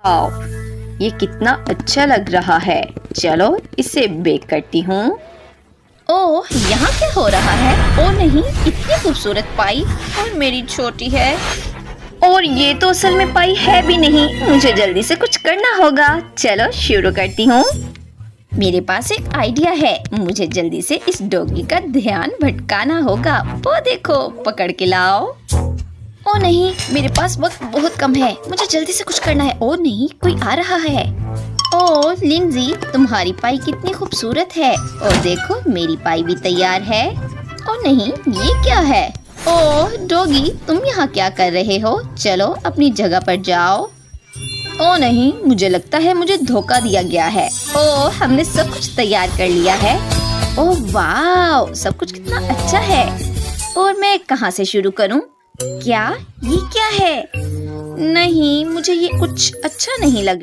वाव, ये कितना अच्छा लग रहा है। चलो इसे बेक करती हूँ। ओह, यहाँ क्या हो रहा है? ओह नहीं, इतनी खूबसूरत पाई और मेरी छोटी है। और ये तो असल में पाई है भी नहीं। मुझे जल्दी से कुछ करना होगा। चलो शुरू करती हूँ। मेरे पास एक आइडिया है। मुझे जल्दी से इस डॉगी का ध्यान भटकाना होगा। वो देखो, पकड़ के लाओ। ओ नहीं, मेरे पास वक्त बहुत कम है। मुझे जल्दी से कुछ करना है। ओ नहीं, कोई आ रहा है। ओ लिंजी, तुम्हारी पाई कितनी खूबसूरत है। और देखो, मेरी पाई भी तैयार है। ओ नहीं, ये क्या है? ओह डॉगी, तुम यहाँ क्या कर रहे हो? चलो अपनी जगह पर जाओ। ओ नहीं, मुझे लगता है मुझे धोखा दिया गया है। ओ, हमने सब कुछ तैयार कर लिया है। ओह वाव, सब कुछ कितना अच्छा है। और मैं कहाँ से शुरू करूँ? क्या ये क्या है? नहीं, मुझे ये कुछ अच्छा नहीं लग